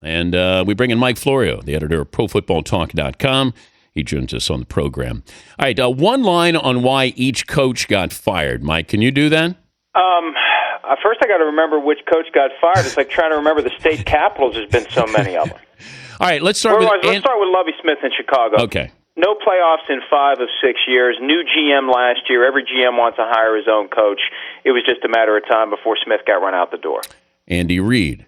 And we bring in Mike Florio, the editor of ProFootballTalk.com. He joins us on the program. All right, one line on why each coach got fired. Mike, can you do that? First, I got to remember which coach got fired. It's like trying to remember the state capitals. There's been so many of them. All right, let's start let's start with Lovie Smith in Chicago. Okay. No playoffs in 5 of 6 years. New GM last year. Every GM wants to hire his own coach. It was just a matter of time before Smith got run out the door. Andy Reid.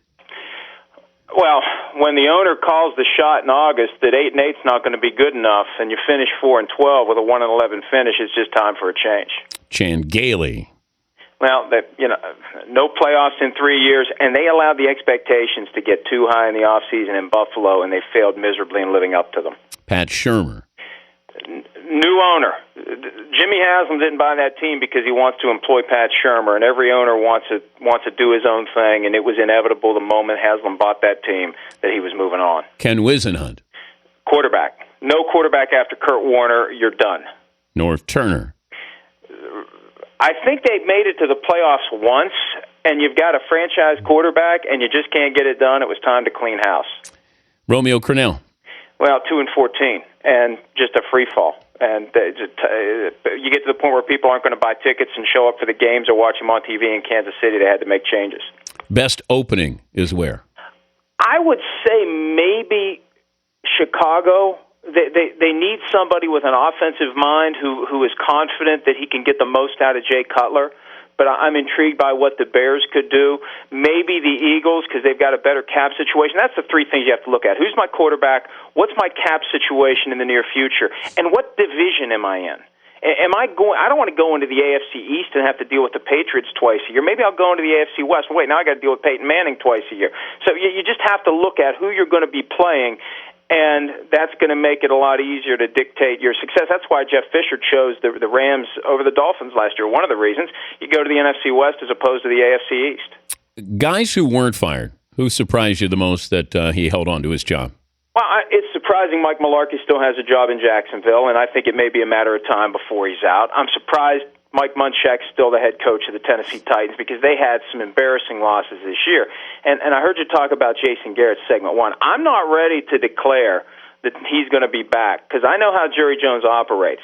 Well, when the owner calls the shot in August that 8-8's not going to be good enough, and you finish 4-12 with a 1-11 finish, it's just time for a change. Chan Gailey. Well, no playoffs in 3 years, and they allowed the expectations to get too high in the offseason in Buffalo, and they failed miserably in living up to them. Pat Shurmur. New owner. Jimmy Haslam didn't buy that team because he wants to employ Pat Shurmur, and every owner wants to do his own thing, and it was inevitable the moment Haslam bought that team that he was moving on. Ken Wisenhunt. Quarterback. No quarterback after Kurt Warner, you're done. North Turner. I think they've made it to the playoffs once, and you've got a franchise quarterback, and you just can't get it done. It was time to clean house. Romeo Crennel. Well, 2-14, and just a free fall. And you get to the point where people aren't going to buy tickets and show up for the games or watch them on TV in Kansas City. They had to make changes. Best opening is where? I would say maybe Chicago. They need somebody with an offensive mind who is confident that he can get the most out of Jay Cutler. But I'm intrigued by what the Bears could do. Maybe the Eagles, because they've got a better cap situation. That's the three things you have to look at. Who's my quarterback? What's my cap situation in the near future? And what division am I in? I don't want to go into the AFC East and have to deal with the Patriots twice a year. Maybe I'll go into the AFC West. Wait, now I got to deal with Peyton Manning twice a year. So you just have to look at who you're going to be playing. And that's going to make it a lot easier to dictate your success. That's why Jeff Fisher chose the Rams over the Dolphins last year. One of the reasons. You go to the NFC West as opposed to the AFC East. Guys who weren't fired, who surprised you the most that he held on to his job? Well, it's surprising Mike Mularkey still has a job in Jacksonville, and I think it may be a matter of time before he's out. I'm surprised Mike Munchak's still the head coach of the Tennessee Titans because they had some embarrassing losses this year. And I heard you talk about Jason Garrett segment one. I'm not ready to declare that he's going to be back because I know how Jerry Jones operates.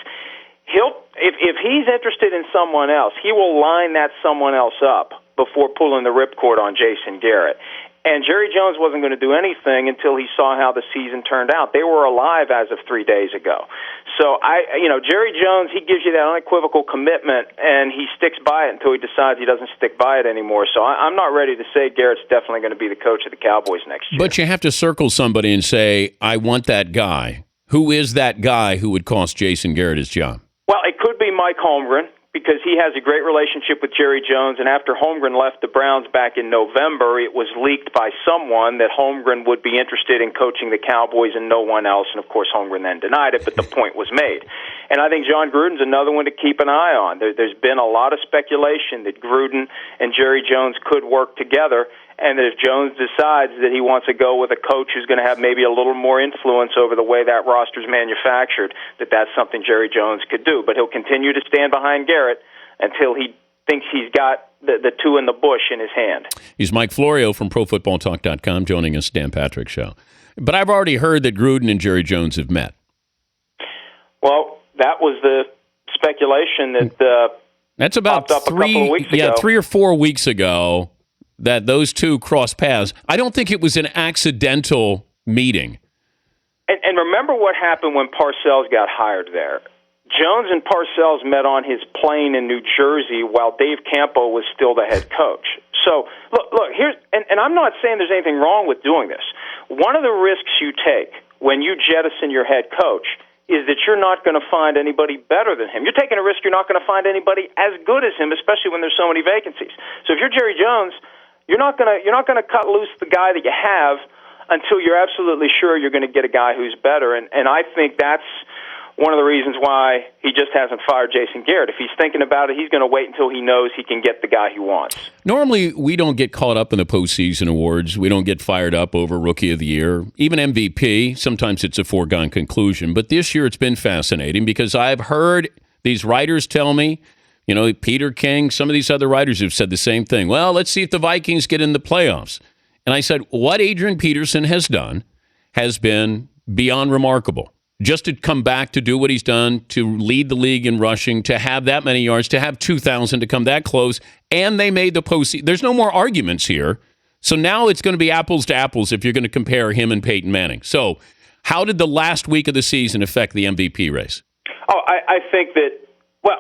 If he's interested in someone else, he will line that someone else up before pulling the ripcord on Jason Garrett. And Jerry Jones wasn't going to do anything until he saw how the season turned out. They were alive as of 3 days ago. So, Jerry Jones, he gives you that unequivocal commitment, and he sticks by it until he decides he doesn't stick by it anymore. So I'm not ready to say Garrett's definitely going to be the coach of the Cowboys next year. But you have to circle somebody and say, I want that guy. Who is that guy who would cost Jason Garrett his job? Well, it could be Mike Holmgren, because he has a great relationship with Jerry Jones, and after Holmgren left the Browns back in November, it was leaked by someone that Holmgren would be interested in coaching the Cowboys and no one else, and of course Holmgren then denied it, but the point was made. And I think John Gruden's another one to keep an eye on. There's been a lot of speculation that Gruden and Jerry Jones could work together, and that if Jones decides that he wants to go with a coach who's going to have maybe a little more influence over the way that roster's manufactured, that's something Jerry Jones could do. But he'll continue to stand behind Garrett until he thinks he's got the two in the bush in his hand. He's Mike Florio from ProFootballTalk.com joining us, Dan Patrick Show. But I've already heard that Gruden and Jerry Jones have met. Well, that was the speculation that that's about popped up a couple of weeks ago. Yeah, 3 or 4 weeks ago. That those two crossed paths. I don't think it was an accidental meeting. And remember what happened when Parcells got hired there. Jones and Parcells met on his plane in New Jersey while Dave Campo was still the head coach. So, look, here's, and I'm not saying there's anything wrong with doing this. One of the risks you take when you jettison your head coach is that you're not going to find anybody better than him. You're taking a risk you're not going to find anybody as good as him, especially when there's so many vacancies. So if you're Jerry Jones, you're not going to cut loose the guy that you have until you're absolutely sure you're going to get a guy who's better. And I think that's one of the reasons why he just hasn't fired Jason Garrett. If he's thinking about it, he's going to wait until he knows he can get the guy he wants. Normally, we don't get caught up in the postseason awards. We don't get fired up over Rookie of the Year. Even MVP, sometimes it's a foregone conclusion. But this year it's been fascinating because I've heard these writers tell me, Peter King, some of these other writers have said the same thing. Well, let's see if the Vikings get in the playoffs. And I said, what Adrian Peterson has done has been beyond remarkable. Just to come back to do what he's done, to lead the league in rushing, to have that many yards, to have 2,000, to come that close, and they made the postseason. There's no more arguments here. So now it's going to be apples to apples if you're going to compare him and Peyton Manning. So how did the last week of the season affect the MVP race? Oh, I think that, well,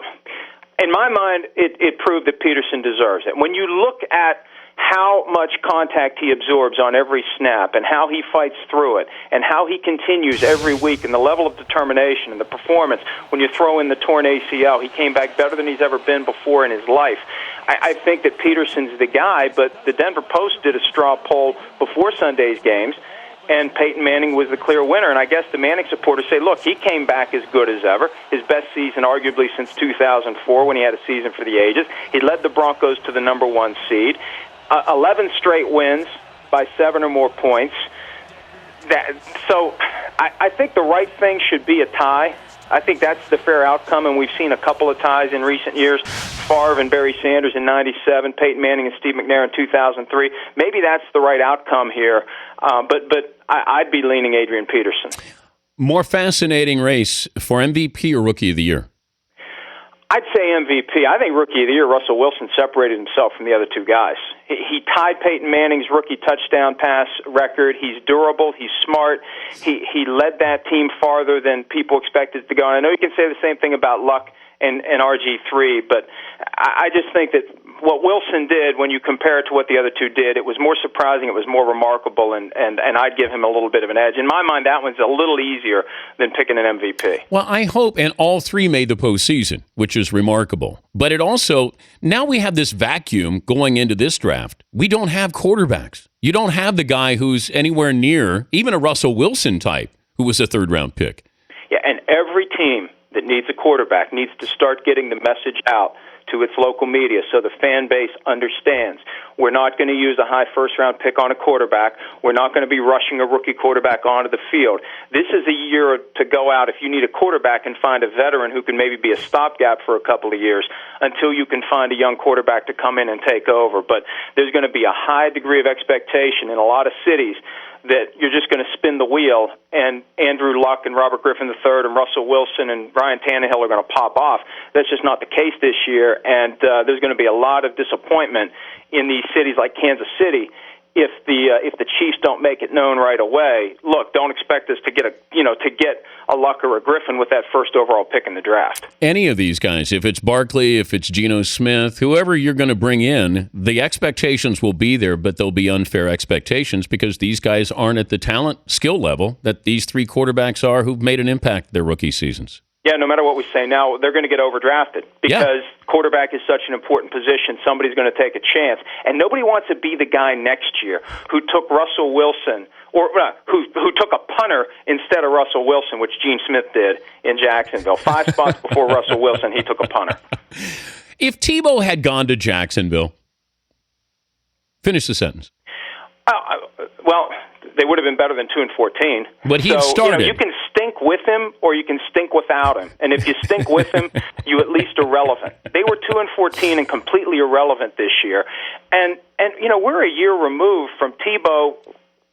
in my mind, it proved that Peterson deserves it. When you look at how much contact he absorbs on every snap and how he fights through it and how he continues every week and the level of determination and the performance, when you throw in the torn ACL, he came back better than he's ever been before in his life. I think that Peterson's the guy, but the Denver Post did a straw poll before Sunday's games, and Peyton Manning was the clear winner. And I guess the Manning supporters say, look, he came back as good as ever, his best season arguably since 2004 when he had a season for the ages. He led the Broncos to the number 1 seed. 11 straight wins by 7 or more points. So I think the right thing should be a tie. I think that's the fair outcome, and we've seen a couple of ties in recent years. Favre and Barry Sanders in 97, Peyton Manning and Steve McNair in 2003. Maybe that's the right outcome here, but I'd be leaning Adrian Peterson. More fascinating race for MVP or Rookie of the Year? I'd say MVP. I think Rookie of the Year, Russell Wilson separated himself from the other two guys. He tied Peyton Manning's rookie touchdown pass record. He's durable. He's smart. He led that team farther than people expected to go. And I know you can say the same thing about Luck and RG3, but I just think that what Wilson did, when you compare it to what the other two did, it was more surprising, it was more remarkable, and I'd give him a little bit of an edge. In my mind, that one's a little easier than picking an MVP. Well, I hope, and all three made the postseason, which is remarkable. But it also, now we have this vacuum going into this draft. We don't have quarterbacks. You don't have the guy who's anywhere near, even a Russell Wilson type, who was a third-round pick. Yeah, and every team that needs a quarterback needs to start getting the message out to its local media so the fan base understands. We're not going to use a high first-round pick on a quarterback. We're not going to be rushing a rookie quarterback onto the field. This is a year to go out if you need a quarterback and find a veteran who can maybe be a stopgap for a couple of years until you can find a young quarterback to come in and take over. But there's going to be a high degree of expectation in a lot of cities that you're just going to spin the wheel, and Andrew Luck and Robert Griffin III and Russell Wilson and Ryan Tannehill are going to pop off. That's just not the case this year, and there's going to be a lot of disappointment in these cities like Kansas City if the Chiefs don't make it known right away. Look, don't expect us to get a Luck or a Griffin with that first overall pick in the draft. Any of these guys, if it's Barkley, if it's Geno Smith, whoever you're going to bring in, the expectations will be there, but they'll be unfair expectations because these guys aren't at the talent skill level that these three quarterbacks are who've made an impact their rookie seasons. Yeah, no matter what we say now, they're going to get overdrafted because quarterback is such an important position. Somebody's going to take a chance. And nobody wants to be the guy next year who took Russell Wilson or who took a punter instead of Russell Wilson, which Gene Smith did in Jacksonville. 5 spots before Russell Wilson, he took a punter. If Tebow had gone to Jacksonville, finish the sentence. Well, they would have been better than 2-14. But he started. You can stink with him or you can stink without him. And if you stink with him, you at least are relevant. They were 2-14 and completely irrelevant this year. And we're a year removed from Tebow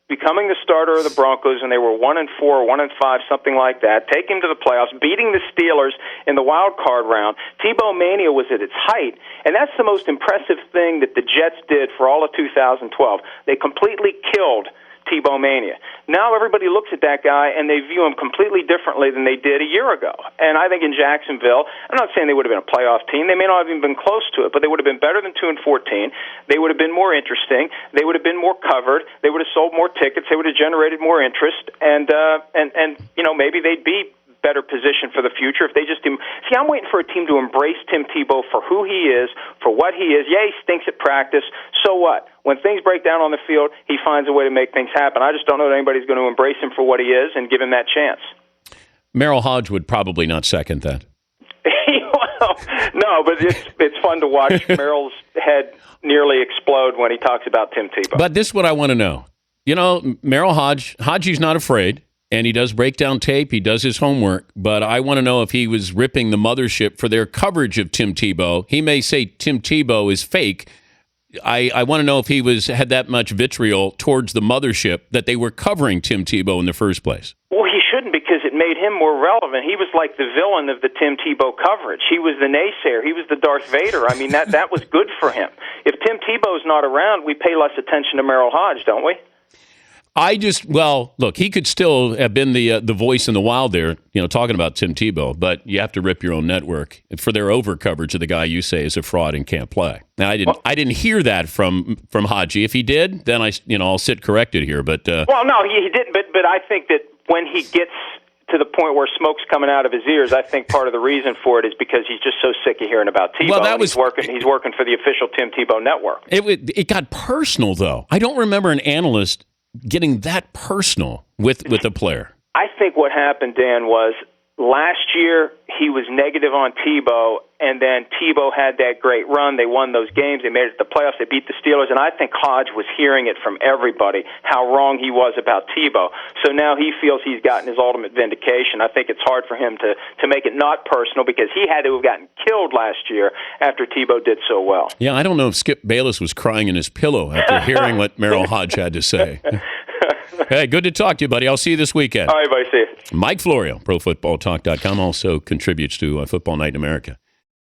becoming the starter of the Broncos, and they were 1-4, 1-5, something like that, take him to the playoffs, beating the Steelers in the wild card round. Tebow mania was at its height, and that's the most impressive thing that the Jets did for all of 2012. They completely killed Tebow mania. Now everybody looks at that guy and they view him completely differently than they did a year ago. And I think in Jacksonville, I'm not saying they would have been a playoff team. They may not have even been close to it, but they would have been better than 2-14. They would have been more interesting. They would have been more covered. They would have sold more tickets. They would have generated more interest. And maybe they'd be better position for the future if they just see. I'm waiting for a team to embrace Tim Tebow for who he is, for what he is. Yeah, he stinks at practice. So what? When things break down on the field, he finds a way to make things happen. I just don't know that anybody's going to embrace him for what he is and give him that chance. Merrill Hodge would probably not second that. Well, no, but it's fun to watch Merrill's head nearly explode when he talks about Tim Tebow. But this is what I want to know. Merrill Hodgie's not afraid. And he does break down tape. He does his homework. But I want to know if he was ripping the mothership for their coverage of Tim Tebow. He may say Tim Tebow is fake. I want to know if he had that much vitriol towards the mothership that they were covering Tim Tebow in the first place. Well, he shouldn't, because it made him more relevant. He was like the villain of the Tim Tebow coverage. He was the naysayer. He was the Darth Vader. I mean, that was good for him. If Tim Tebow's not around, we pay less attention to Merrill Hodge, don't we? Look, he could still have been the voice in the wild there, talking about Tim Tebow, but you have to rip your own network for their over coverage of the guy you say is a fraud and can't play. Now, I didn't hear that from Haji. If he did, then I'll sit corrected here. But well, no, he didn't. But I think that when he gets to the point where smoke's coming out of his ears, I think part of the reason for it is because he's just so sick of hearing about Tebow. Well, he's working for the official Tim Tebow network. It got personal, though. I don't remember an analyst getting that personal with a player. I think what happened, Dan, was last year he was negative on Tebow, and then Tebow had that great run. They won those games. They made it to the playoffs. They beat the Steelers, and I think Hodge was hearing it from everybody how wrong he was about Tebow. So now he feels he's gotten his ultimate vindication. I think it's hard for him to make it not personal, because he had to have gotten killed last year after Tebow did so well. Yeah, I don't know if Skip Bayless was crying in his pillow after hearing what Merrill Hodge had to say. Hey, good to talk to you, buddy. I'll see you this weekend. All right, buddy. See you. Mike Florio, ProFootballTalk.com, also contributes to Football Night in America.